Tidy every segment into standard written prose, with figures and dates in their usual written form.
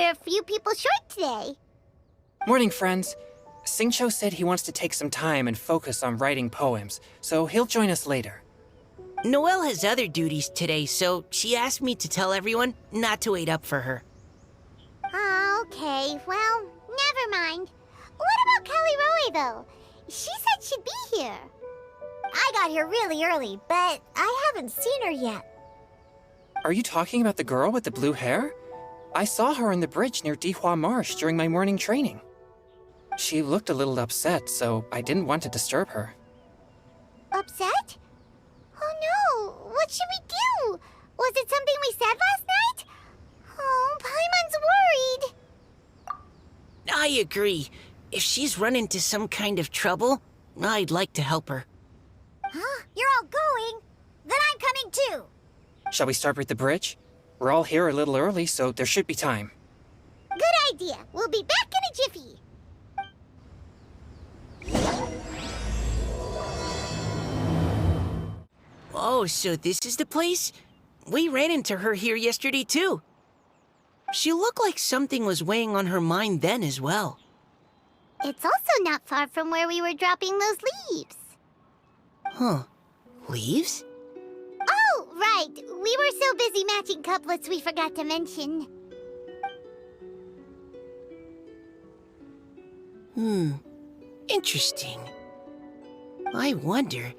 we're a few people short today. Morning, friends. Singcho said he wants to take some time and focus on writing poems, so he'll join us later. Noelle has other duties today, so she asked me to tell everyone not to wait up for her. Oh, okay. Well, never mind. What about Kelly Roy, though? She said she'd be here. I got here really early, but I haven't seen her yet. Are you talking about the girl with the blue hair? I saw her on the bridge near Dihua Marsh during my morning training. She looked a little upset, so I didn't want to disturb her. Upset? Oh no! What should we do? Was it something we said last night? Oh, Paimon's worried. I agree. If she's run into some kind of trouble, I'd like to help her. Huh? You're all going? Then I'm coming too. Shall we start with the bridge? We're all here a little early, so there should be time. Good idea. We'll be back in a jiffy. Oh, so this is the place? We ran into her here yesterday, too. She looked like something was weighing on her mind then as well. It's also not far from where we were dropping those leaves. Huh. Leaves? Oh, right. We were so busy matching couplets we forgot to mention. Interesting. I wonder,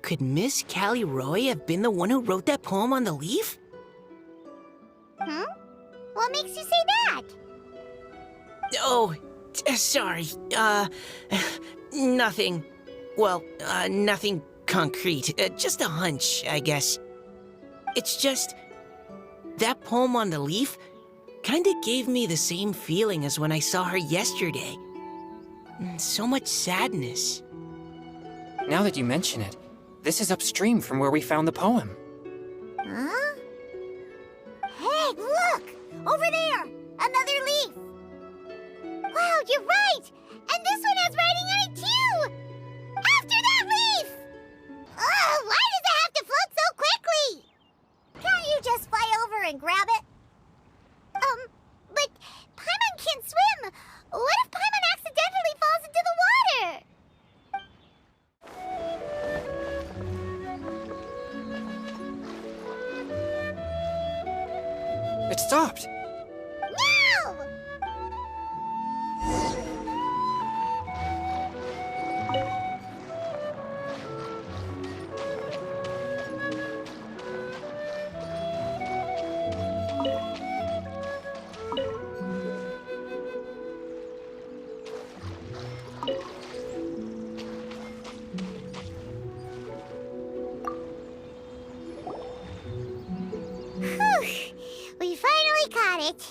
could Miss Callie Roy have been the one who wrote that poem on the leaf? What makes you say that? Oh, sorry. Nothing. Well, nothing concrete. Just a hunch, I guess. It's just, that poem on the leaf kinda gave me the same feeling as when I saw her yesterday. So much sadness. Now that you mention it, this is upstream from where we found the poem. Huh? Hey, look! Over there! Another leaf! Wow, you're right! And this one has writing on it too! After that leaf! Oh, why does it have to float so quickly? Can't you just fly over and grab it? But Paimon can't swim! What if Paimon accidentally falls into the water? It stopped! No! We finally caught it.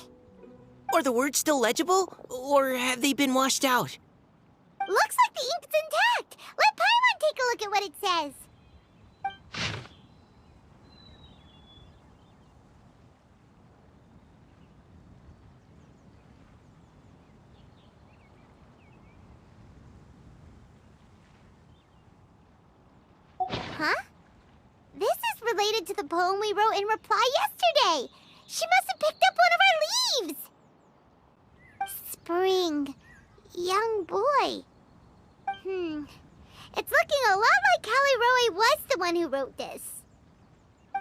Are the words still legible, or have they been washed out? Looks like the ink's intact. Let Paimon take a look at what it says. Huh? This is related to the poem we wrote in reply yesterday. She must have picked up one of our leaves. Spring. Young boy. It's looking a lot like Callie Roy was the one who wrote this.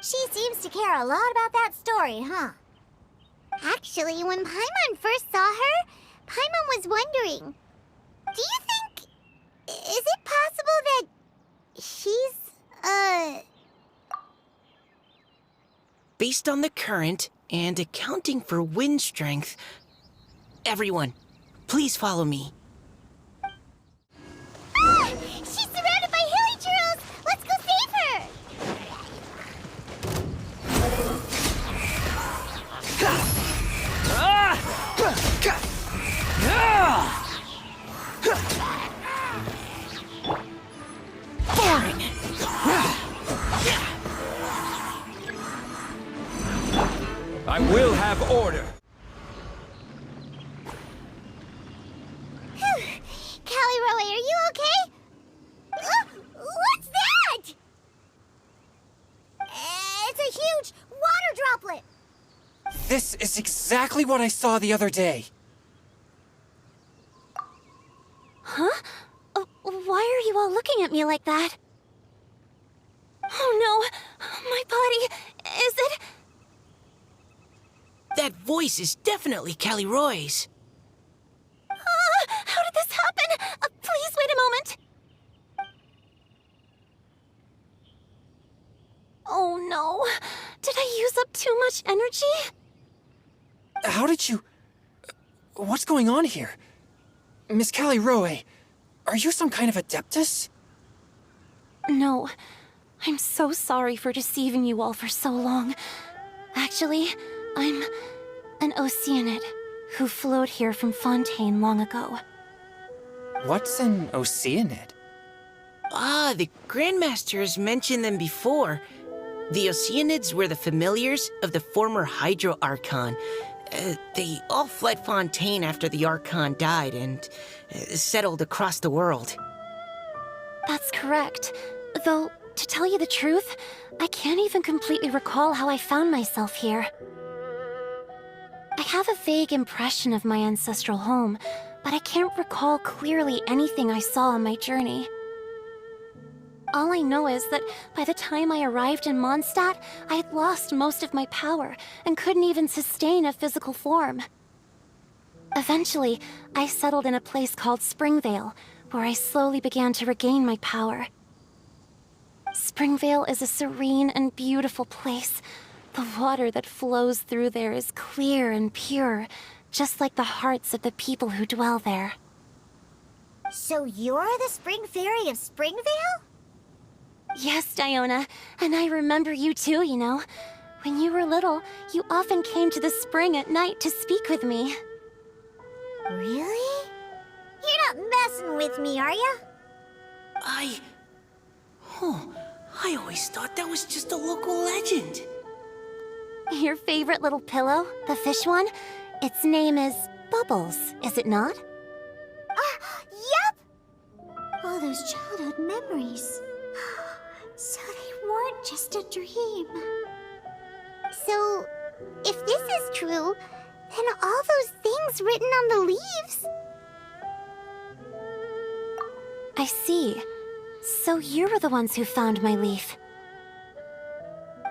She seems to care a lot about that story, huh? Actually, when Paimon first saw her, Paimon was wondering, do you think... is it possible that she's, Based on the current and accounting for wind strength, everyone, please follow me. Ah! She's surrounded by hilly churls! Let's go save her! I will have order. Callie Roy, are you okay? What's that? It's a huge water droplet! This is exactly what I saw the other day. Huh? Why are you all looking at me like that? Oh no! My body... Is it... That voice is definitely Callie Roy's. How did this happen? Please wait a moment. Oh no. Did I use up too much energy? How did you... What's going on here? Miss Callie Roy, are you some kind of adeptus? No. I'm so sorry for deceiving you all for so long. Actually, I'm an Oceanid who flowed here from Fontaine long ago. What's an Oceanid? Ah, the Grandmaster has mentioned them before. The Oceanids were the familiars of the former Hydro Archon. They all fled Fontaine after the Archon died and settled across the world. That's correct. Though, to tell you the truth, I can't even completely recall how I found myself here. I have a vague impression of my ancestral home, but I can't recall clearly anything I saw on my journey. All I know is that by the time I arrived in Mondstadt, I had lost most of my power and couldn't even sustain a physical form. Eventually, I settled in a place called Springvale, where I slowly began to regain my power. Springvale is a serene and beautiful place. The water that flows through there is clear and pure, just like the hearts of the people who dwell there. So you're the Spring Fairy of Springvale? Yes, Diona, and I remember you too, you know. When you were little, you often came to the spring at night to speak with me. Really? You're not messing with me, are ya? I always thought that was just a local legend. Your favorite little pillow, the fish one? Its name is Bubbles, is it not? Yep! All those childhood memories. So they weren't just a dream. So, if this is true, then all those things written on the leaves... I see. So you were the ones who found my leaf.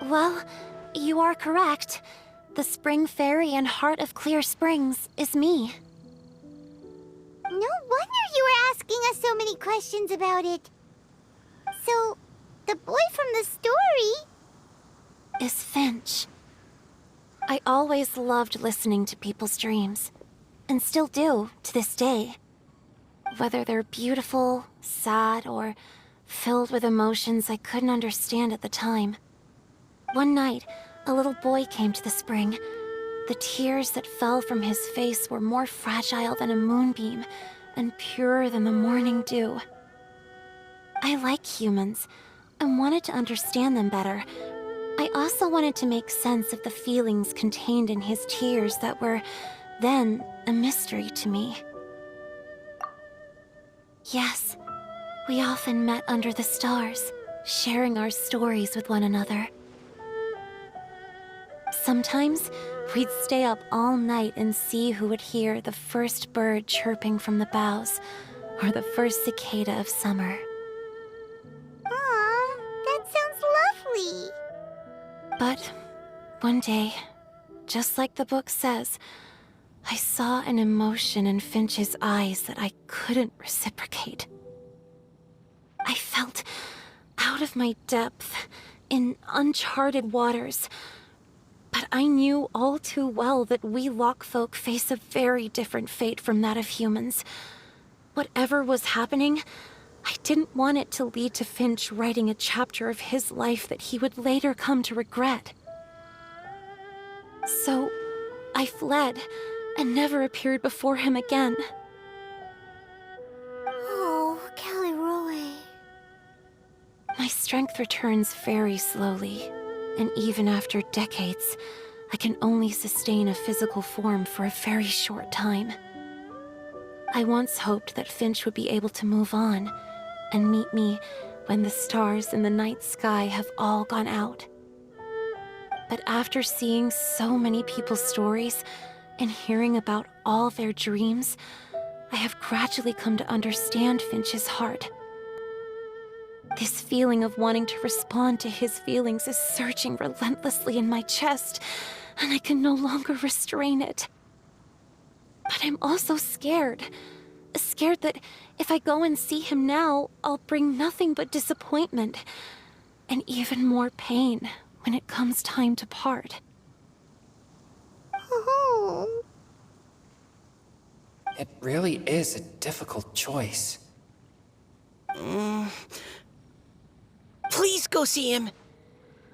Well, you are correct. The Spring Fairy and Heart of Clear Springs is me. No wonder you were asking us so many questions about it. So, the boy from the story... is Finch. I always loved listening to people's dreams, and still do to this day. Whether they're beautiful, sad, or filled with emotions I couldn't understand at the time. One night, a little boy came to the spring. The tears that fell from his face were more fragile than a moonbeam, and purer than the morning dew. I like humans, and wanted to understand them better. I also wanted to make sense of the feelings contained in his tears that were, then, a mystery to me. Yes, we often met under the stars, sharing our stories with one another. Sometimes, we'd stay up all night and see who would hear the first bird chirping from the boughs, or the first cicada of summer. Aw, that sounds lovely. But one day, just like the book says, I saw an emotion in Finch's eyes that I couldn't reciprocate. I felt out of my depth, in uncharted waters. But I knew all too well that we Lockfolk face a very different fate from that of humans. Whatever was happening, I didn't want it to lead to Finch writing a chapter of his life that he would later come to regret. So, I fled, and never appeared before him again. Oh, Callie Roy. My strength returns very slowly, and even after decades, I can only sustain a physical form for a very short time. I once hoped that Finch would be able to move on, and meet me when the stars in the night sky have all gone out. But after seeing so many people's stories and hearing about all their dreams, I have gradually come to understand Finch's heart. This feeling of wanting to respond to his feelings is surging relentlessly in my chest, and I can no longer restrain it. But I'm also scared. Scared that if I go and see him now, I'll bring nothing but disappointment and even more pain when it comes time to part. Oh. It really is a difficult choice. Please go see him.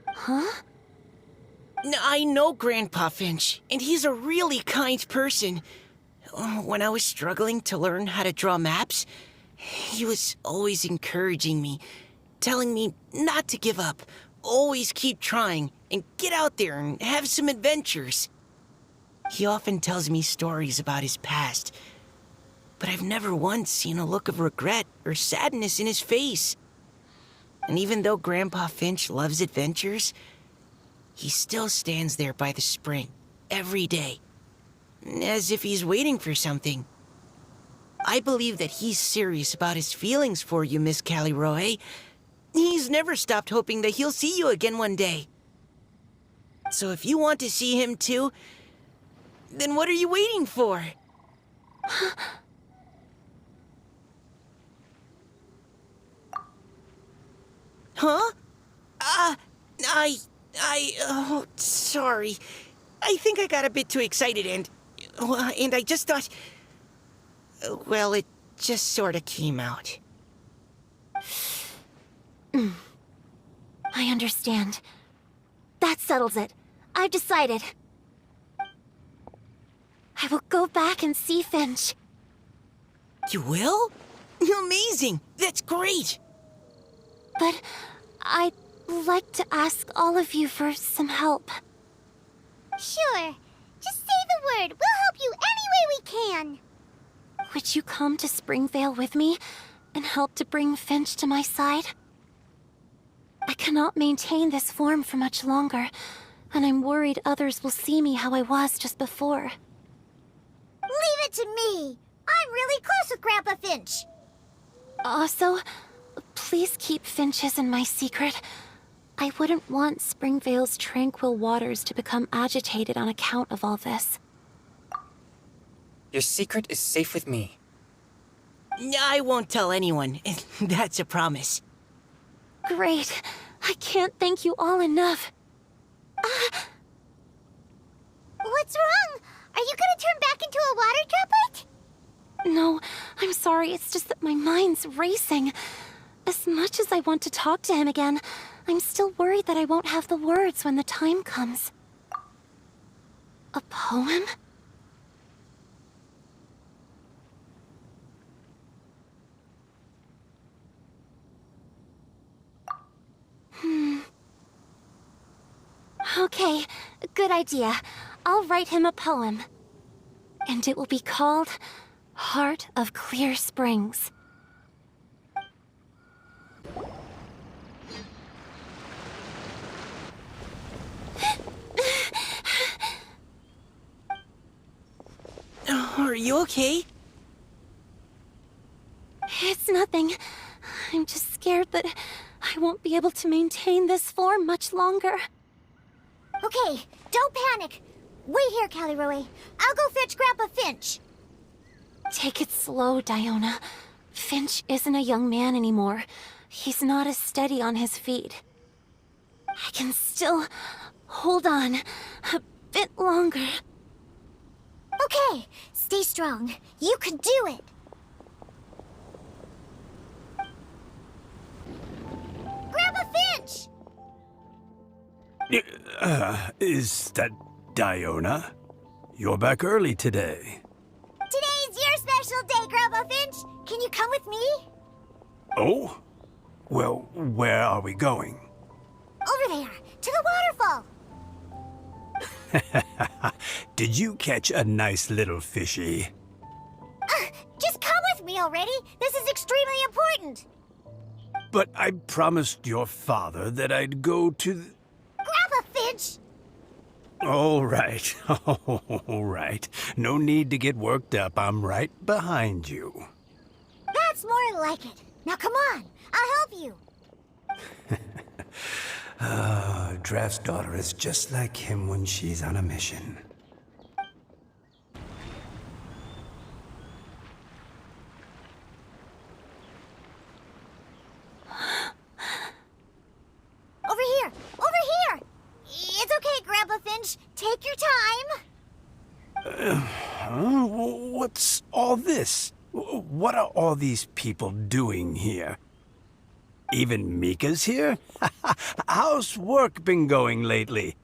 Huh? I know Grandpa Finch, and he's a really kind person. When I was struggling to learn how to draw maps, he was always encouraging me, telling me not to give up, always keep trying, and get out there and have some adventures. He often tells me stories about his past, but I've never once seen a look of regret or sadness in his face. And even though Grandpa Finch loves adventures, he still stands there by the spring every day, as if he's waiting for something. I believe that he's serious about his feelings for you, Miss Callie-Roe. He's never stopped hoping that he'll see you again one day. So if you want to see him too, then what are you waiting for? Huh? Oh, sorry. I think I got a bit too excited and I just thought... Well, it just sort of came out. I understand. That settles it. I've decided. I will go back and see Finch. You will? Amazing! That's great! But I'd like to ask all of you for some help. Sure. Just say the word. We'll help you any way we can. Would you come to Springvale with me and help to bring Finch to my side? I cannot maintain this form for much longer, and I'm worried others will see me how I was just before. Leave it to me. I'm really close with Grandpa Finch. Also, please keep Finch's in my secret. I wouldn't want Springvale's tranquil waters to become agitated on account of all this. Your secret is safe with me. I won't tell anyone. That's a promise. Great. I can't thank you all enough. What's wrong? Are you gonna turn back into a water droplet? No, I'm sorry. It's just that my mind's racing. As much as I want to talk to him again, I'm still worried that I won't have the words when the time comes. A poem? Okay, good idea. I'll write him a poem. And it will be called Heart of Clear Springs. Are you okay? It's nothing. I'm just scared that I won't be able to maintain this form much longer. Okay, don't panic. Wait here, Callie-Roe. I'll go fetch Grandpa Finch. Take it slow, Diona. Finch isn't a young man anymore. He's not as steady on his feet. I can still hold on a bit longer. Okay, stay strong. You can do it. Grandpa Finch! Is that Diona? You're back early today. Today's your special day, Grandpa Finch. Can you come with me? Oh? Well, where are we going? Over there, to the waterfall. Did you catch a nice little fishy? Just come with me already. This is extremely important. But I promised your father that I'd go to... Grandpa Finch! All right. All right. No need to get worked up. I'm right behind you. That's more like it. Now come on, I'll help you. Draft's daughter is just like him when she's on a mission. Over here! Over here! It's okay, Grandpa Finch. Take your time. What's all this? What are all these people doing here? Even Mika's here? How's work been going lately?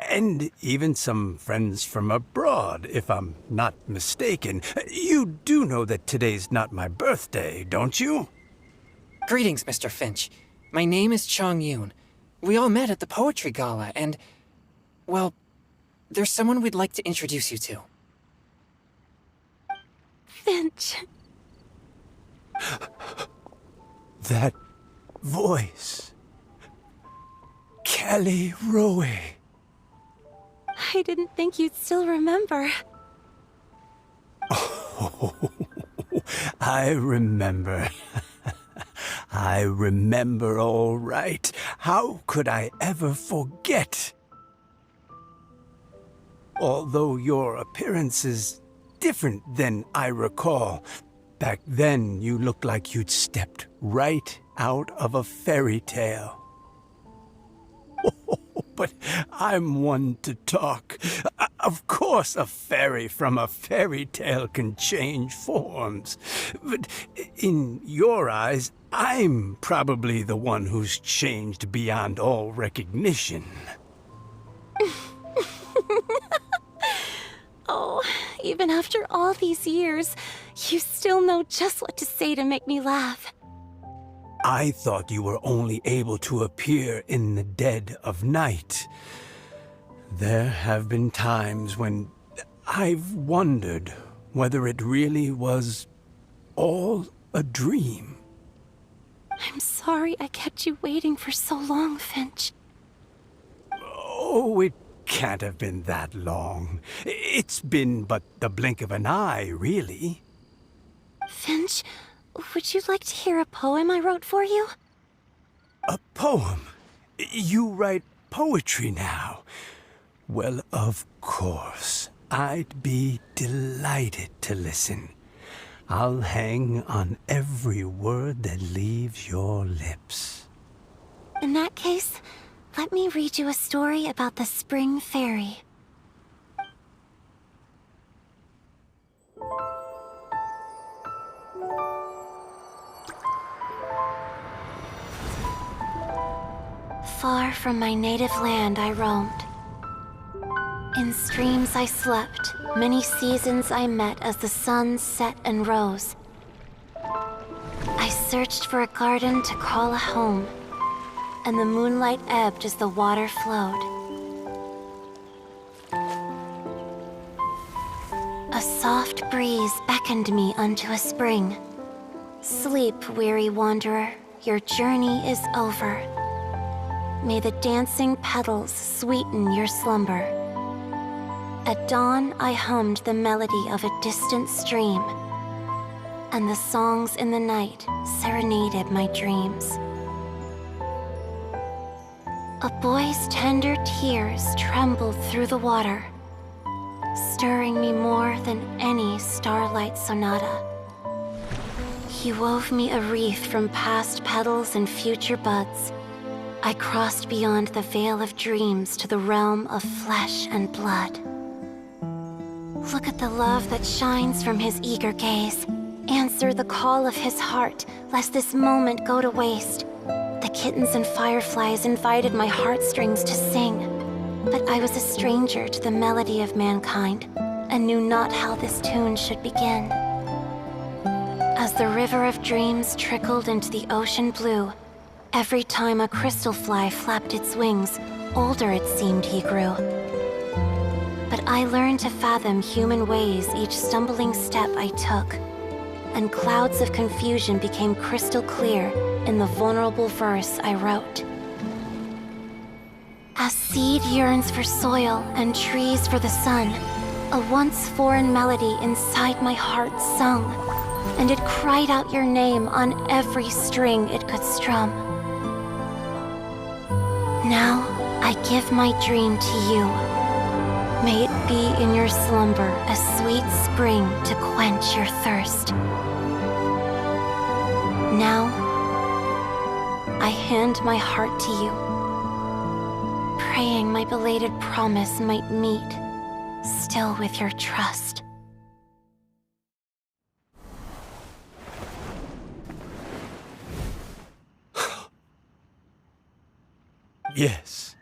And even some friends from abroad, if I'm not mistaken. You do know that today's not my birthday, don't you? Greetings, Mr. Finch. My name is Chong Yoon. We all met at the poetry gala, and, well, there's someone we'd like to introduce you to. Finch. That voice. Kelly Rowe. I didn't think you'd still remember. Oh, I remember. I remember all right. How could I ever forget? Although your appearance is different than I recall, back then you looked like you'd stepped right out of a fairy tale. But I'm one to talk. Of course a fairy from a fairy tale can change forms. But in your eyes, I'm probably the one who's changed beyond all recognition. Oh, even after all these years, you still know just what to say to make me laugh. I thought you were only able to appear in the dead of night. There have been times when I've wondered whether it really was all a dream. I'm sorry I kept you waiting for so long, Finch. Oh, it can't have been that long. It's been but the blink of an eye, really. Finch, would you like to hear a poem I wrote for you? A poem? You write poetry now? Well, of course. I'd be delighted to listen. I'll hang on every word that leaves your lips. In that case, let me read you a story about the Spring Fairy. Far from my native land I roamed. In streams I slept, many seasons I met as the sun set and rose. I searched for a garden to call a home, and the moonlight ebbed as the water flowed. A soft breeze beckoned me unto a spring. Sleep, weary wanderer, your journey is over. May the dancing petals sweeten your slumber. At dawn, I hummed the melody of a distant stream, and the songs in the night serenaded my dreams. A boy's tender tears trembled through the water, stirring me more than any starlight sonata. He wove me a wreath from past petals and future buds. I crossed beyond the veil of dreams to the realm of flesh and blood. Look at the love that shines from his eager gaze. Answer the call of his heart, lest this moment go to waste. The kittens and fireflies invited my heartstrings to sing, but I was a stranger to the melody of mankind, and knew not how this tune should begin. As the river of dreams trickled into the ocean blue, every time a crystal fly flapped its wings, older it seemed he grew. But I learned to fathom human ways each stumbling step I took, and clouds of confusion became crystal clear in the vulnerable verse I wrote. As seed yearns for soil and trees for the sun. A once foreign melody inside my heart sung, and it cried out your name on every string it could strum. Now I give my dream to you. May it be in your slumber a sweet spring to quench your thirst. Now, I hand my heart to you, praying my belated promise might meet, still with your trust. Yes.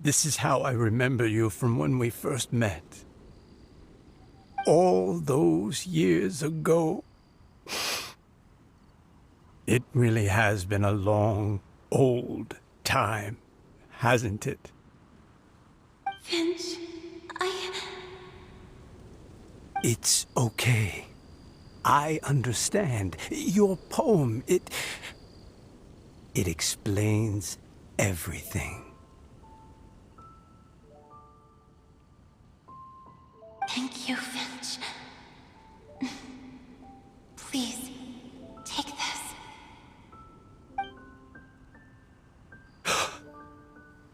This is how I remember you from when we first met. All those years ago. It really has been a long, old time, hasn't it? Finch, It's okay. I understand. Your poem, it explains everything. Thank you, Finch. Please, take this.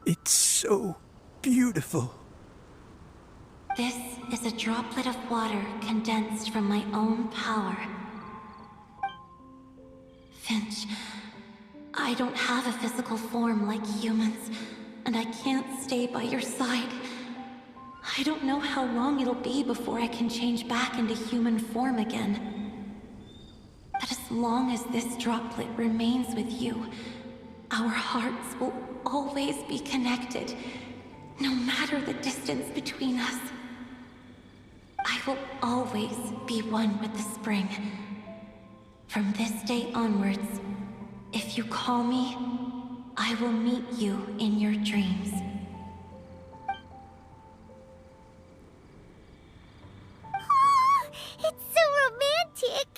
It's so beautiful. This is a droplet of water condensed from my own power. Finch, I don't have a physical form like humans, and I can't stay by your side. I don't know how long it'll be before I can change back into human form again. But as long as this droplet remains with you, our hearts will always be connected, no matter the distance between us. I will always be one with the spring. From this day onwards, if you call me, I will meet you in your dreams. Oh, it's so romantic.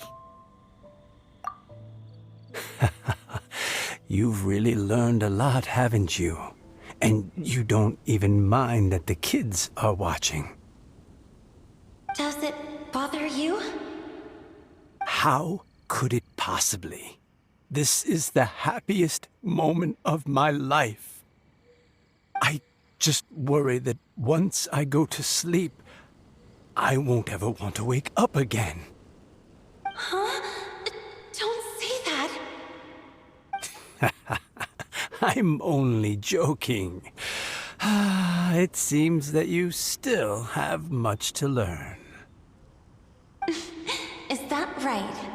You've really learned a lot, haven't you? And you don't even mind that the kids are watching. Does it bother you? How could it possibly? This is the happiest moment of my life. I just worry that once I go to sleep, I won't ever want to wake up again. Huh? Don't say that. I'm only joking. It seems that you still have much to learn. Is that right?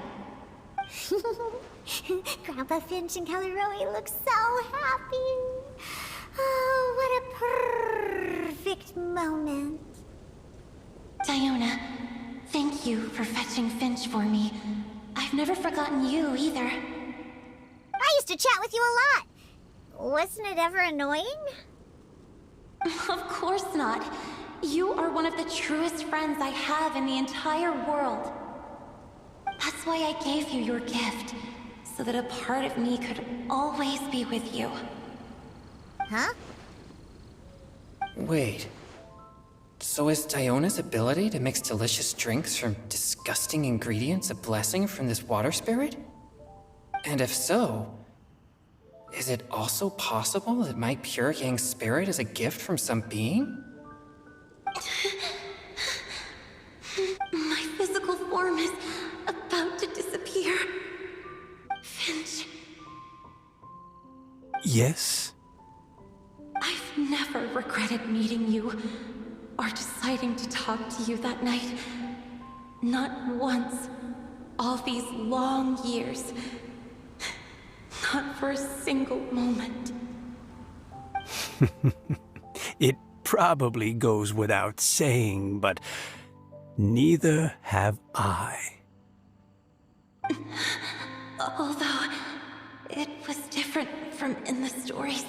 Grandpa Finch and Kelleroy look so happy. Oh, what a perfect moment. Diona, thank you for fetching Finch for me. I've never forgotten you either. I used to chat with you a lot. Wasn't it ever annoying? Of course not. You are one of the truest friends I have in the entire world. That's why I gave you your gift, so that a part of me could always be with you. Huh? Wait. So is Diona's ability to mix delicious drinks from disgusting ingredients a blessing from this water spirit? And if so, is it also possible that my pure yang spirit is a gift from some being? My physical form is about to disappear. Finch, Yes? I've never regretted meeting you or deciding to talk to you that night. Not once. All these long years. Not for a single moment. It probably goes without saying, but neither have I. Although, it was different from in the stories.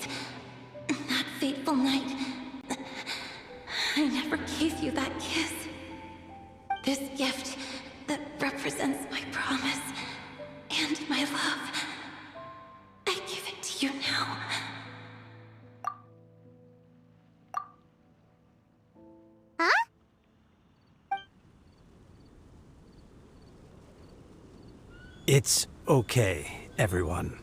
That fateful night, I never gave you that kiss. This gift that represents my promise and my love, I give it to you now. It's okay, everyone.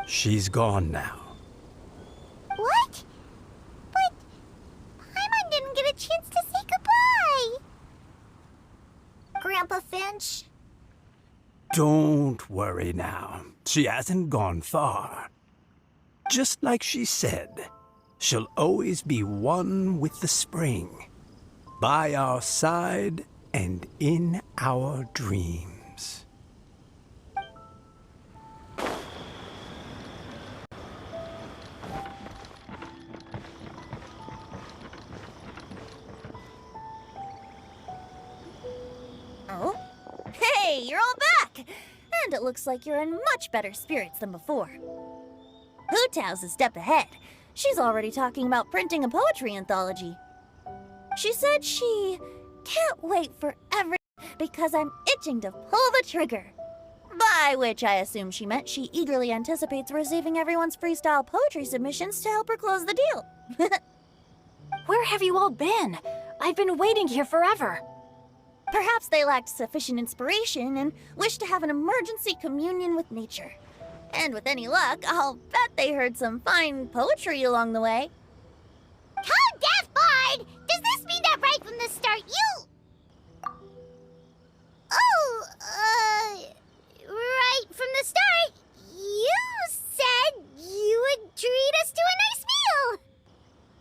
She's gone now. What? But Paimon didn't get a chance to say goodbye. Grandpa Finch? Don't worry now. She hasn't gone far. Just like she said, she'll always be one with the spring, by our side and in our dreams. Oh? Hey, you're all back! And it looks like you're in much better spirits than before. Hu-Tao's a step ahead. She's already talking about printing a poetry anthology. She said she can't wait forever because I'm itching to pull the trigger. By which I assume she meant she eagerly anticipates receiving everyone's freestyle poetry submissions to help her close the deal. Where have you all been? I've been waiting here forever. Perhaps they lacked sufficient inspiration and wished to have an emergency communion with nature. And with any luck, I'll bet they heard some fine poetry along the way. Code Death Bard! Does this mean that right from the start you... Oh, right from the start, you said you would treat us to a nice meal!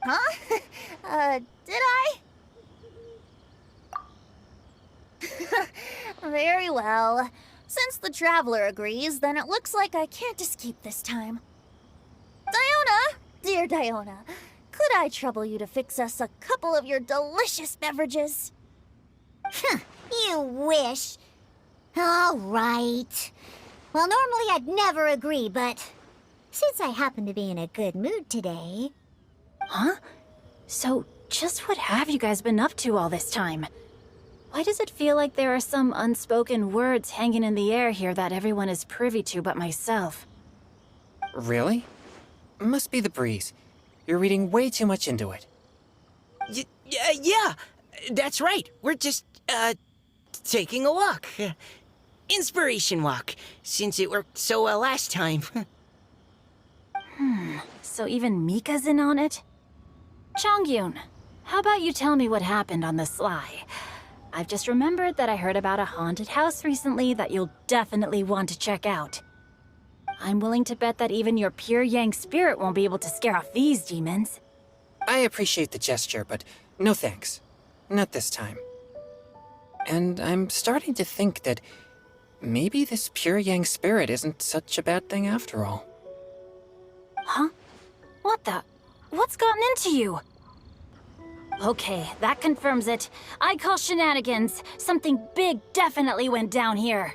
Huh? Did I? Very well. Since the Traveler agrees, then it looks like I can't escape this time. Diona! Dear Diona, could I trouble you to fix us a couple of your delicious beverages? You wish. All right. Well, normally I'd never agree, but since I happen to be in a good mood today... Huh? So, just what have you guys been up to all this time? Why does it feel like there are some unspoken words hanging in the air here that everyone is privy to but myself? Really? Must be the breeze. You're reading way too much into it. Yeah, that's right. We're just, taking a walk. Inspiration walk, since it worked so well last time. So even Mika's in on it? Chongyun, how about you tell me what happened on the sly? I've just remembered that I heard about a haunted house recently that you'll definitely want to check out. I'm willing to bet that even your pure Yang spirit won't be able to scare off these demons. I appreciate the gesture, but no thanks. Not this time. And I'm starting to think that maybe this pure Yang spirit isn't such a bad thing after all. Huh? What the? What's gotten into you? Okay, that confirms it. I call shenanigans. Something big definitely went down here.